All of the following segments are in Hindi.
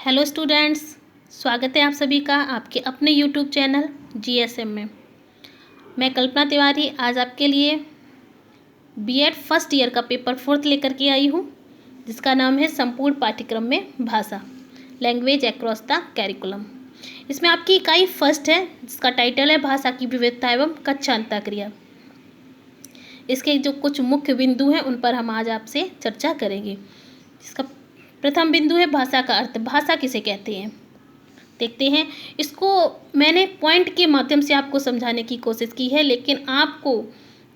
हेलो स्टूडेंट्स, स्वागत है आप सभी का आपके अपने यूट्यूब चैनल जीएसएम में। मैं कल्पना तिवारी आज आपके लिए बीएड फर्स्ट ईयर का पेपर 4 लेकर के आई हूँ, जिसका नाम है संपूर्ण पाठ्यक्रम में भाषा, लैंग्वेज अक्रॉस द कैरिकुलम। इसमें आपकी इकाई फर्स्ट है, जिसका टाइटल है भाषा की विविधता एवं कक्षा अंतःक्रिया। इसके जो कुछ मुख्य बिंदु हैं उन पर हम आज आपसे चर्चा करेंगे। इसका प्रथम बिंदु है भाषा का अर्थ। भाषा किसे कहते हैं, देखते हैं। इसको मैंने पॉइंट के माध्यम से आपको समझाने की कोशिश की है, लेकिन आपको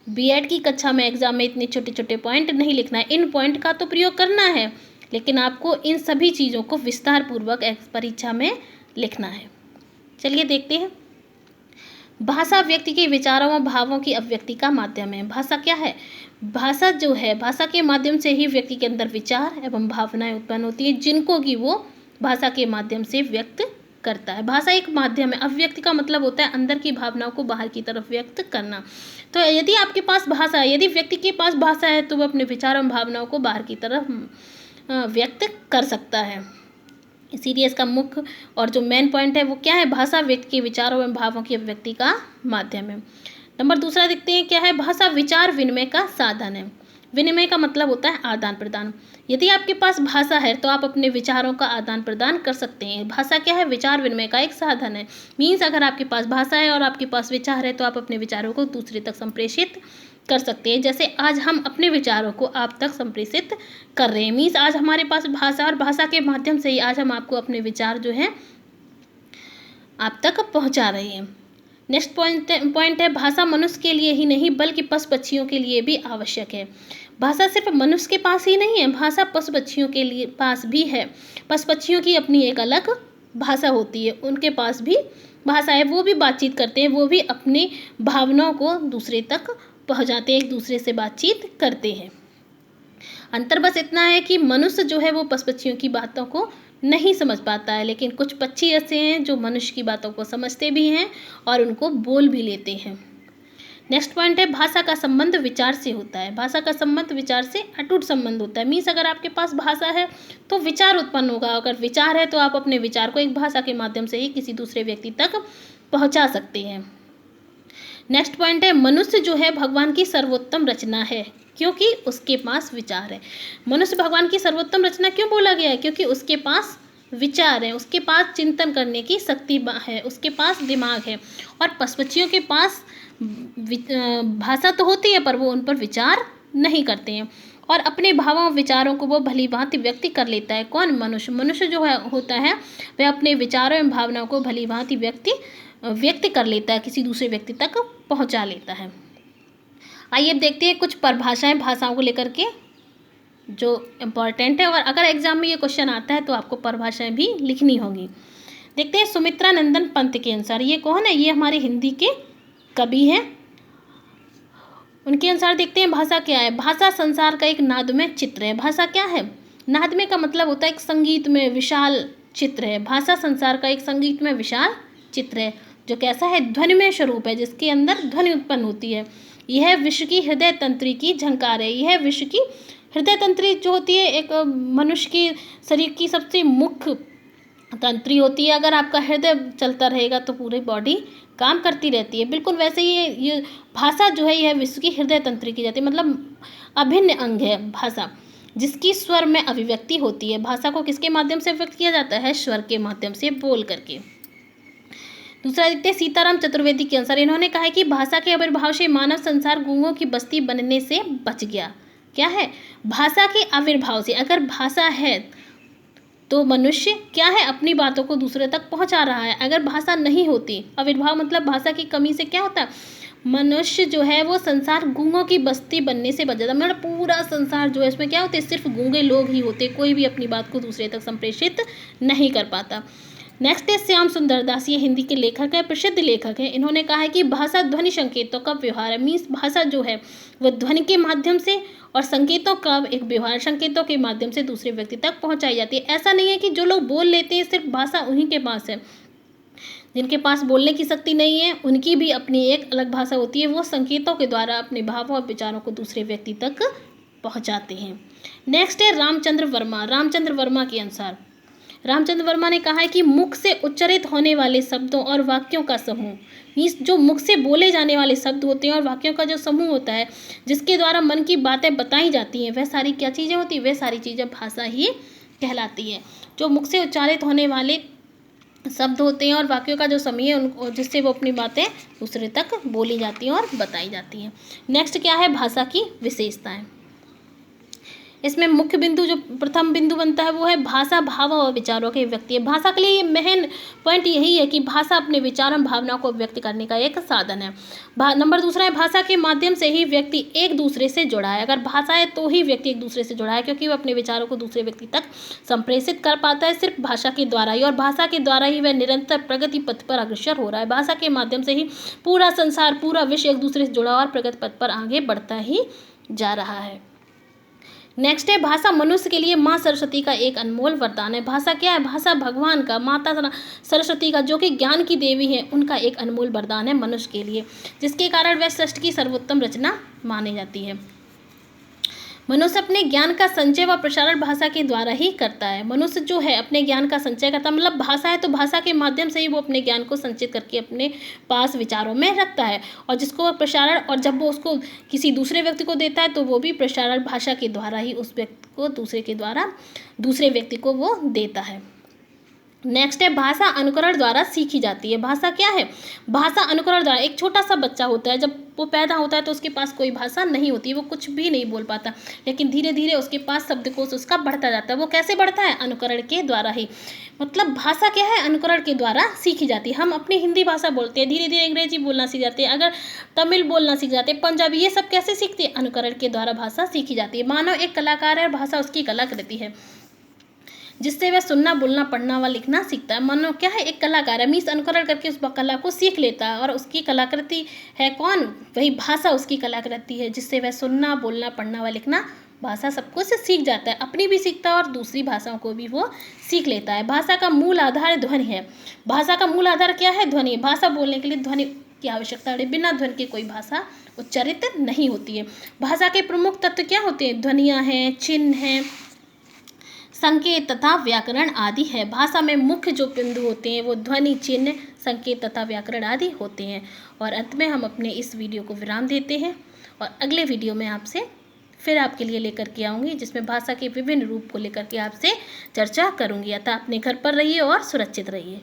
बीएड की कक्षा में एग्जाम में इतने छोटे छोटे पॉइंट नहीं लिखना है। इन पॉइंट का तो प्रयोग करना है, लेकिन आपको इन सभी चीज़ों को विस्तार पूर्वक परीक्षा में लिखना है। चलिए देखते हैं। भाषा व्यक्ति के विचारों व भावों की अभिव्यक्ति का माध्यम है। भाषा क्या है? भाषा जो है, भाषा के माध्यम से ही व्यक्ति के अंदर विचार एवं भावनाएं उत्पन्न होती है, जिनको कि वो भाषा के माध्यम से व्यक्त करता है। भाषा एक माध्यम है। अभिव्यक्ति का मतलब होता है अंदर की भावनाओं को बाहर की तरफ व्यक्त करना। तो यदि आपके पास भाषा है, यदि व्यक्ति के पास भाषा है, तो वो अपने विचार एवं भावनाओं को बाहर की तरफ व्यक्त कर सकता है। इसीलिए इसका मुख्य और जो मेन पॉइंट है वो क्या है? भाषा व्यक्ति के विचारों एवं भावों की अभिव्यक्ति का माध्यम है। नंबर दूसरा देखते हैं क्या है? भाषा विचार विनिमय का साधन है। विनिमय का मतलब होता है आदान प्रदान। यदि आपके पास भाषा है तो आप अपने विचारों का आदान प्रदान कर सकते हैं। भाषा क्या है? विचार विनिमय का एक साधन है। मीन्स अगर आपके पास भाषा है और आपके पास विचार है तो आप अपने विचारों को दूसरे तक संप्रेषित कर सकते हैं। जैसे आज हम अपने विचारों को आप तक संप्रेषित कर रहे हैं। मीन्स आज हमारे पास भाषा और भाषा के माध्यम से ही आज हम आपको अपने विचार जो है आप तक पहुंचा रहे हैं। नेक्स्ट पॉइंट है भाषा मनुष्य के लिए ही नहीं बल्कि पशु पक्षियों के लिए भी आवश्यक है। भाषा सिर्फ मनुष्य के पास ही नहीं है, भाषा पशु पक्षियों के लिए पास भी है। पशु पक्षियों की अपनी एक अलग भाषा होती है, उनके पास भी भाषा है। वो भी बातचीत करते हैं, वो भी अपनी भावनाओं को दूसरे तक पहुंचाते हैं, एक दूसरे से बातचीत करते हैं। अंतर बस इतना है कि मनुष्य जो है वो पशु पक्षियों की बातों को नहीं समझ पाता है, लेकिन कुछ पक्षी ऐसे हैं जो मनुष्य की बातों को समझते भी हैं और उनको बोल भी लेते हैं। नेक्स्ट पॉइंट है भाषा का संबंध विचार से होता है। भाषा का संबंध विचार से अटूट संबंध होता है। मीन्स अगर आपके पास भाषा है तो विचार उत्पन्न होगा, अगर विचार है तो आप अपने विचार को एक भाषा के माध्यम से ही किसी दूसरे व्यक्ति तक पहुंचा सकते हैं। नेक्स्ट पॉइंट है मनुष्य जो है भगवान की सर्वोत्तम रचना है, क्योंकि उसके पास विचार है। मनुष्य भगवान की सर्वोत्तम रचना क्यों बोला गया है? क्योंकि उसके पास विचार है, उसके पास चिंतन करने की शक्ति है, उसके पास दिमाग है। और पशु पक्षियों के पास भाषा तो होती है पर वो उन पर विचार नहीं करते हैं, और अपने भावों विचारों को वो भली भांति व्यक्त कर लेता है। कौन? मनुष्य। मनुष्य जो है होता है वह अपने विचारों एवं भावनाओं को भली भांति व्यक्त कर लेता है, किसी दूसरे व्यक्ति तक पहुंचा लेता है। आइए अब देखते हैं कुछ परिभाषाएं भाषाओं को लेकर के जो इम्पॉर्टेंट है, और अगर एग्जाम में ये क्वेश्चन आता है तो आपको परिभाषाएं भी लिखनी होगी। देखते हैं सुमित्रा नंदन पंत के अनुसार। ये कौन है? ये हमारे हिंदी के कवि हैं। उनके अनुसार देखते हैं भाषा क्या है। भाषा संसार का एक नादमय चित्र है। भाषा क्या है? नादमय का मतलब होता है एक संगीत में विशाल चित्र है। भाषा संसार का एक संगीत में विशाल चित्र है जो कैसा है? ध्वनिमय स्वरूप है, जिसके अंदर ध्वनि उत्पन्न होती है। यह विश्व की हृदय तंत्री की झंकार है। यह विश्व की हृदय तंत्री जो होती है एक मनुष्य की शरीर की सबसे मुख्य तंत्री होती है। अगर आपका हृदय चलता रहेगा तो पूरी बॉडी काम करती रहती है। बिल्कुल वैसे ही ये भाषा जो है यह विश्व की हृदय तंत्री की जाती है, मतलब अभिन्न अंग है भाषा, जिसकी स्वर में अभिव्यक्ति होती है। भाषा को किसके माध्यम से व्यक्त किया जाता है? स्वर के माध्यम से, बोल करके। दूसरा देखते हैं सीताराम चतुर्वेदी के अनुसार। इन्होंने कहा है कि भाषा के आविर्भाव से मानव संसार गूंगों की बस्ती बनने से बच गया। क्या है? भाषा के आविर्भाव से, अगर भाषा है तो मनुष्य क्या है? अपनी बातों को दूसरे तक पहुंचा रहा है। अगर भाषा नहीं होती, आविर्भाव मतलब भाषा की कमी से क्या होता है? मनुष्य जो है वो संसार गूंगों की बस्ती बनने से बच जाता। मतलब पूरा संसार जो है इसमें क्या होते? सिर्फ गूंगे लोग ही होते, कोई भी अपनी बात को दूसरे तक संप्रेषित नहीं कर पाता। नेक्स्ट है श्याम सुंदर दास। ये हिंदी के लेखक है, प्रसिद्ध लेखक है। इन्होंने कहा है कि भाषा ध्वनि संकेतों का व्यवहार है। मीन्स भाषा जो है वह ध्वनि के माध्यम से और संकेतों का एक व्यवहार, संकेतों के माध्यम से दूसरे व्यक्ति तक पहुंचाई जाती है। ऐसा नहीं है कि जो लोग बोल लेते हैं सिर्फ भाषा उन्हीं के पास है। जिनके पास बोलने की शक्ति नहीं है उनकी भी अपनी एक अलग भाषा होती है। वो संकेतों के द्वारा अपने भावों और विचारों को दूसरे व्यक्ति तक पहुँचाते हैं। नेक्स्ट है रामचंद्र वर्मा। रामचंद्र वर्मा के अनुसार रामचंद्र वर्मा ने कहा है कि मुख से उच्चारित होने वाले शब्दों और वाक्यों का समूह, मीन्स जो मुख से बोले जाने वाले शब्द होते हैं और वाक्यों का जो समूह होता है जिसके द्वारा मन की बातें बताई जाती हैं, वह सारी क्या चीज़ें होती हैं, वह सारी चीज़ें भाषा ही कहलाती है। जो मुख से उच्चारित होने वाले शब्द होते हैं और वाक्यों का जो समूह है उनको, जिससे वो अपनी बातें दूसरे तक बोली जाती हैं और बताई जाती हैं। नेक्स्ट क्या है, भाषा की विशेषताएं। इसमें मुख्य बिंदु, जो प्रथम बिंदु बनता है वो है भाषा भाव और विचारों की व्यक्ति है। भाषा के लिए ये मेन पॉइंट यही है कि भाषा अपने विचार और भावनाओं को व्यक्त करने का एक साधन है। नंबर दूसरा है, भाषा के माध्यम से ही व्यक्ति एक दूसरे से जुड़ा है। अगर भाषा है तो ही व्यक्ति एक दूसरे से जुड़ा है, क्योंकि वो अपने विचारों को दूसरे व्यक्ति तक संप्रेषित कर पाता है सिर्फ भाषा के द्वारा ही, और भाषा के द्वारा ही वह निरंतर प्रगति पथ पर अग्रसर हो रहा है। भाषा के माध्यम से ही पूरा संसार, पूरा विश्व एक दूसरे से जुड़ा और प्रगति पथ पर आगे बढ़ता ही जा रहा है। नेक्स्ट है, भाषा मनुष्य के लिए माँ सरस्वती का एक अनमोल वरदान है। भाषा क्या है, भाषा भगवान का, माता सरस्वती का, जो कि ज्ञान की देवी है, उनका एक अनमोल वरदान है मनुष्य के लिए, जिसके कारण वह सृष्टि की सर्वोत्तम रचना मानी जाती है। मनुष्य अपने ज्ञान का संचय व प्रसारण भाषा के द्वारा ही करता है। मनुष्य जो है अपने ज्ञान का संचय करता, मतलब भाषा है तो भाषा के माध्यम से ही वो अपने ज्ञान को संचित करके अपने पास विचारों में रखता है, और जिसको प्रसारण, और जब वो उसको किसी दूसरे व्यक्ति को देता है तो वो भी प्रसारण भाषा के द्वारा ही उस व्यक्ति को दूसरे व्यक्ति को वो देता है। नेक्स्ट है, भाषा अनुकरण द्वारा सीखी जाती है। भाषा क्या है, भाषा अनुकरण द्वारा। एक छोटा सा बच्चा होता है, जब वो पैदा होता है तो उसके पास कोई भाषा नहीं होती, वो कुछ भी नहीं बोल पाता, लेकिन धीरे धीरे उसके पास शब्दकोश उसका बढ़ता जाता है। वो कैसे बढ़ता है, अनुकरण के द्वारा ही। मतलब भाषा क्या है, अनुकरण के द्वारा सीखी जाती है। हम अपनी हिंदी भाषा बोलते हैं, धीरे धीरे अंग्रेजी बोलना सीख जाते हैं, अगर तमिल बोलना सीख जाते हैं, पंजाबी, ये सब कैसे सीखते हैं, अनुकरण के द्वारा भाषा सीखी जाती है। मानव एक कलाकार है और भाषा उसकी कलाकृति है, जिससे वह सुनना, बोलना, पढ़ना व लिखना सीखता है। मानो क्या है, एक कलाकार है, मीन्स अनुकरण करके उस कला को सीख लेता है, और उसकी कलाकृति है कौन, वही भाषा उसकी कलाकृति है, जिससे वह सुनना, बोलना, पढ़ना व लिखना, भाषा सब कुछ सीख जाता है, अपनी भी सीखता है और दूसरी भाषाओं को भी वो सीख लेता है। भाषा का मूल आधार ध्वनि है। भाषा का मूल आधार क्या है, ध्वनि। भाषा बोलने के लिए ध्वनि की आवश्यकता है, बिना ध्वनि के कोई भाषा उच्चारित नहीं होती है। भाषा के प्रमुख तत्व क्या होते हैं, ध्वनियाँ हैं, चिन्ह हैं, संकेत तथा व्याकरण आदि है। भाषा में मुख्य जो बिंदु होते हैं वो ध्वनि, चिन्ह, संकेत तथा व्याकरण आदि होते हैं। और अंत में हम अपने इस वीडियो को विराम देते हैं, और अगले वीडियो में आपसे फिर आपके लिए लेकर के आऊँगी, जिसमें भाषा के विभिन्न रूप को लेकर के आपसे चर्चा करूँगी। अतः अपने घर पर रहिए और सुरक्षित रहिए।